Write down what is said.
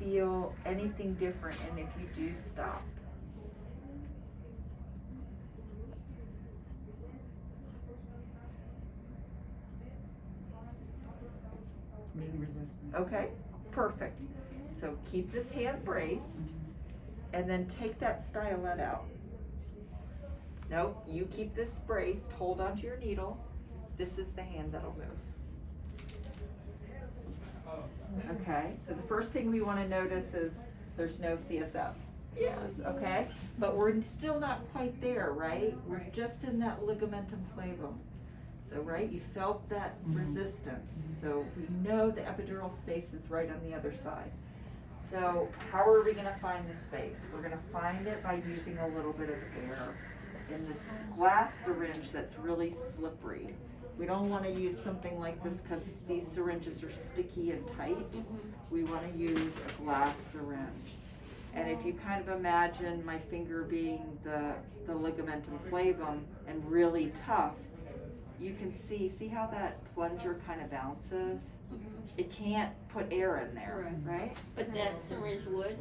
feel anything different, and if you do, stop. Maybe resistance. Okay, perfect. So keep this hand braced, and then take that stylet out. Nope, you keep this braced, hold onto your needle. This is the hand that'll move. Okay, so the first thing we want to notice is there's no CSF. Yes, okay, but we're still not quite there, right? We're just in that ligamentum flavum. So, right, you felt that resistance. So we know the epidural space is right on the other side. So how are we gonna find this space? We're gonna find it by using a little bit of air in this glass syringe that's really slippery. We don't wanna use something like this because these syringes are sticky and tight. We wanna use a glass syringe. And if you kind of imagine my finger being the ligamentum flavum and really tough, you can see how that plunger kind of bounces? It can't put air in there, right? But that syringe would?